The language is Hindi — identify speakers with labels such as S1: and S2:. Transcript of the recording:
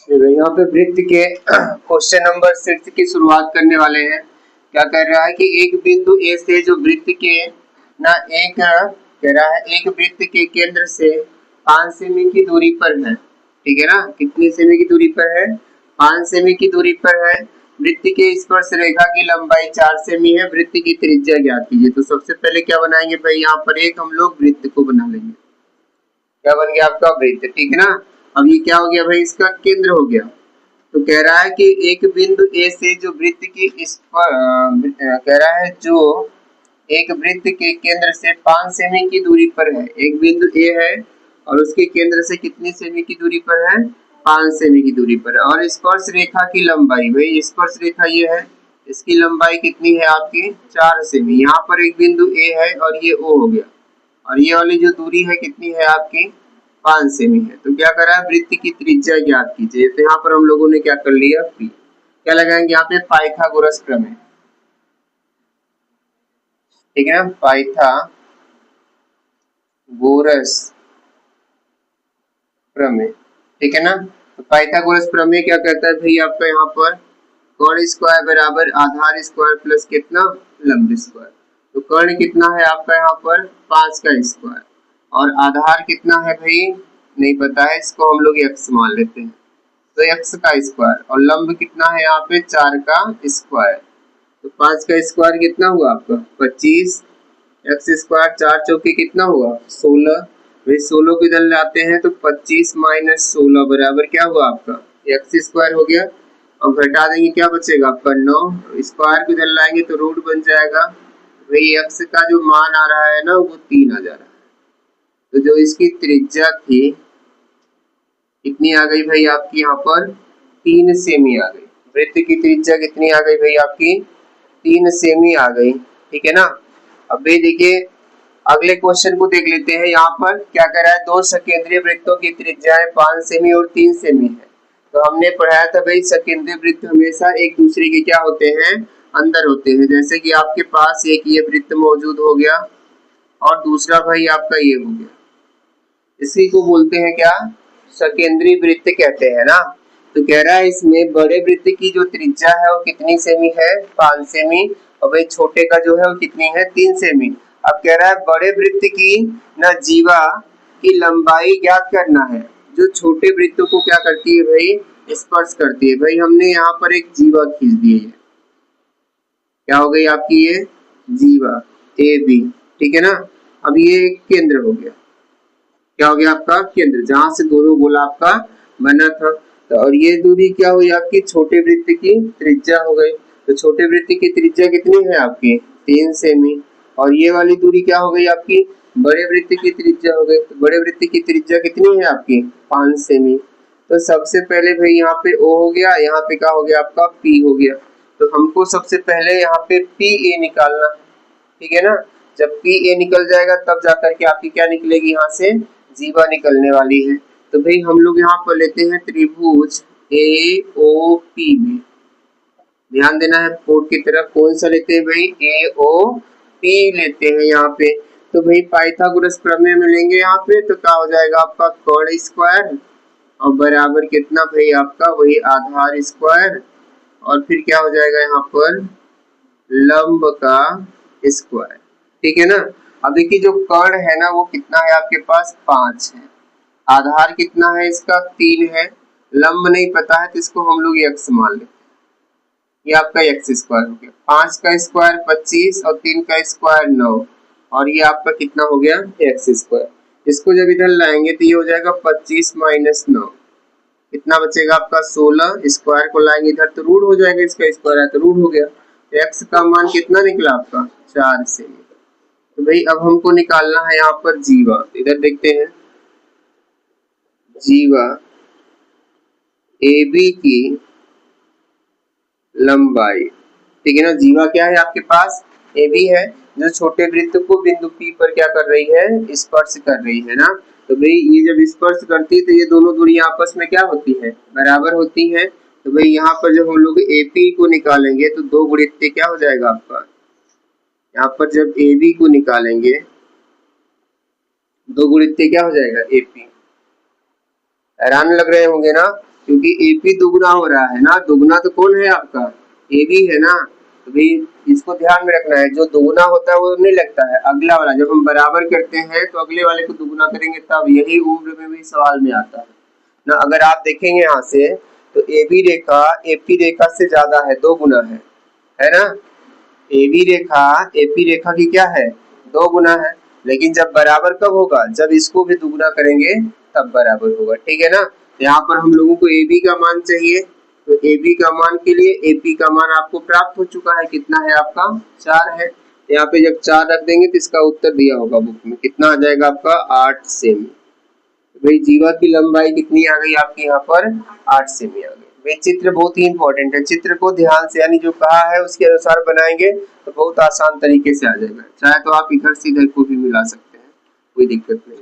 S1: यहाँ पे वृत्त के क्वेश्चन नंबर 6 की शुरुआत करने वाले हैं। क्या कह रहा है कि एक बिंदु ए से जो वृत्त के ना एक कह रहा है एक वृत्त के केंद्र से 5 सेमी की दूरी पर है। ठीक है ना, कितनी सेमी की दूरी पर है? 5 सेमी की दूरी पर है। वृत्त के स्पर्श रेखा की लंबाई 4 सेमी है। वृत्त की त्रिज्या ज्ञात कीजिए। तो सबसे पहले क्या बनाएंगे भाई, यहाँ पर एक हम लोग वृत्त को बना लेंगे। क्या बन गया आपका? वृत्त। ठीक है ना। अब ये क्या हो गया भाई, इसका केंद्र हो गया। तो कह रहा है कि एक बिंदु ए से जो वृत्त की इस पर कह रहा है जो एक वृत्त के केंद्र से 5 सेमी की दूरी पर है। एक बिंदु ए है और उसके केंद्र से कितनी सेमी की दूरी पर है? 5 सेमी की दूरी पर है। और स्पर्श रेखा की लंबाई, भाई स्पर्श रेखा ये है, इसकी लंबाई कितनी है आपकी? 4 सेमी। यहाँ पर एक बिंदु ए है और ये ओ हो गया, और ये वाली जो दूरी है कितनी है आपकी? 5 सेमी है। तो क्या करा है, वृत्त की त्रिज्या ज्ञात कीजिए। तो यहाँ पर हम लोगों ने क्या कर लिया, पी। क्या लगाएंगे यहाँ पे? पाइथागोरस प्रमेय। ठीक है ना, पाइथागोरस प्रमेय। ठीक है ना। तो पाइथागोरस प्रमेय क्या कहता है भाई आपका, यहाँ पर कर्ण स्क्वायर बराबर आधार स्क्वायर प्लस कितना? लंब स्क्वायर। तो कर्ण कितना है आपका यहाँ पर? 5 का स्क्वायर। और आधार कितना है भाई? नहीं पता है, इसको हम लोग x मान लेते हैं। तो x का स्क्वायर। और लंब कितना है यहाँ पे? 4 का स्क्वायर। तो 5 का स्क्वायर कितना हुआ आपका? 25। एक्स स्क्वायर 4 चौके कितना हुआ? 16। भाई 16 को इधर लाते हैं तो 25 माइनस 16 बराबर क्या हुआ आपका? एक्स स्क्वायर हो गया। और घटा देंगे, क्या बचेगा आपका? 9। स्क्वायर को इधर लाएंगे तो रूट बन जाएगा। भाई एक्स का जो मान आ रहा है ना, वो 3 आ जा रहा है। तो जो इसकी त्रिज्या थी कितनी आ गई भाई आपकी? यहाँ पर 3 सेमी आ गई। वृत्त की त्रिज्या कितनी आ गई भाई आपकी? 3 सेमी आ गई। ठीक है ना। अब भाई देखिए, अगले क्वेश्चन को देख लेते हैं। यहाँ पर क्या कह रहा है, दो सकेंद्रीय वृत्तों की त्रिज्याएं 5 सेमी और 3 सेमी है। तो हमने पढ़ाया था भाई, सकेंद्रीय वृत्त हमेशा एक दूसरे के क्या होते हैं? अंदर होते हैं। जैसे कि आपके पास एक ये वृत्त मौजूद हो गया और दूसरा भाई आपका ये हो गया। इसी को बोलते हैं क्या? सकेंद्रीय वृत्त कहते हैं ना। तो कह रहा है इसमें बड़े वृत्त की जो त्रिज्या है वो कितनी सेमी है? 5 सेमी। और भाई छोटे का जो है वो कितनी है? 3 सेमी। अब कह रहा है बड़े वृत्त की ना जीवा की लंबाई ज्ञात करना है, जो छोटे वृत्तों को क्या करती है भाई? स्पर्श करती है। भाई हमने यहाँ पर एक जीवा खींच दी है। क्या हो गई आपकी? ये जीवा ए बी। ठीक है ना। अब ये केंद्र हो गया। क्या हो गया आपका? केंद्र, जहां से दोनों गोला आपका बना था। तो और ये दूरी क्या हुई आपकी? छोटे वृत्त की त्रिज्या हो गई। तो छोटे वृत्त की त्रिज्या कितनी है आपकी? 3 सेमी। और ये वाली दूरी क्या हो गई आपकी? बड़े वृत्त की त्रिज्या हो गई। तो बड़े वृत्त की त्रिज्या कितनी है आपकी? 5 सेमी। तो सबसे पहले भाई यहाँ पे O हो गया, यहाँ पे क्या हो गया आपका? P हो गया। तो हमको सबसे पहले यहाँ पे PA निकालना है। ठीक है ना। जब PA निकल जाएगा तब जाकर के आपकी क्या निकलेगी? यहाँ से जीवा निकलने वाली है। तो भाई हम लोग यहाँ पर लेते हैं त्रिभुज AOP में। ध्यान देना है कोड की तरफ। कौन सा लेते हैं भाई? AOP लेते हैं यहाँ पे। तो भाई पाइथागोरस प्रमेय में लेंगे यहाँ पे, तो क्या हो जाएगा आपका? कर्ण स्क्वायर और बराबर कितना भाई आपका? वही आधार स्क्वायर। और फिर क्या हो जाएगा यहाँ पर? लंब का स्क्वायर। ठीक है ना। अब देखिए जो कर्ण है ना वो कितना है आपके पास? 5 है। आधार कितना है इसका? 3 है। लंब नहीं पता है तो इसको हम लोग x मान लेते हैं। ये आपका x स्क्वायर हो गया। 5 का स्क्वायर 25 और 3 का स्क्वायर 9। और ये आपका कितना हो गया? x square. इसको जब इधर लाएंगे तो ये हो जाएगा 25 माइनस 9। कितना बचेगा आपका? 16। स्क्वायर को लाएंगे इधर तो रूट हो जाएगा, इसका स्क्वायर है तो रूट हो गया। x का मान कितना निकला आपका? 4 सेमी। तो भाई अब हमको निकालना है यहाँ पर जीवा। इधर देखते हैं, जीवा AB की लंबाई। ठीक है ना। जीवा क्या है आपके पास? AB है, जो छोटे वृत्त को बिंदु P पर क्या कर रही है? स्पर्श कर रही है ना। तो भाई ये जब स्पर्श करती है तो ये दोनों दूरी आपस में क्या होती है? बराबर होती है। तो भाई यहाँ पर जब हम लोग AP को निकालेंगे तो 2 गुणित क्या हो जाएगा आपका? यहाँ पर जब AB को निकालेंगे 2 गुणित क्या हो जाएगा? AP। हैरान लग रहे होंगे ना, क्योंकि AP दुगना हो रहा है ना, दुगना तो कौन है आपका AB है ना, तो भाई इसको ध्यान में रखना है, जो दुगना होता है वो नहीं लगता है, अगला वाला जब हम बराबर करते हैं तो अगले वाले को दुगना करेंगे, तब यही उम्र में भी सवाल में आता है ना। अगर आप देखेंगे यहाँ से तो AB रेखा AP रेखा से ज्यादा है, 2 गुना है ना। AB रेखा AP रेखा की क्या है, 2 गुना है, लेकिन जब बराबर कब होगा, जब इसको भी दुगना करेंगे तब बराबर होगा, ठीक है ना। यहाँ पर हम लोगों को AB का मान चाहिए, तो AB का मान के लिए AP का मान आपको प्राप्त हो चुका है, कितना है आपका 4 है। यहाँ पे जब 4 रख देंगे तो इसका उत्तर दिया होगा बुक में, कितना आ जाएगा आपका 8 सेमी। भाई जीवा की लंबाई कितनी आ गई आपकी यहाँ पर 8 सेमी आ गई। भाई चित्र बहुत ही इंपॉर्टेंट है, चित्र को ध्यान से यानी जो कहा है उसके अनुसार बनाएंगे तो बहुत आसान तरीके से आ जाएगा, चाहे तो आप इधर से इधर को भी मिला सकते हैं, कोई दिक्कत नहीं।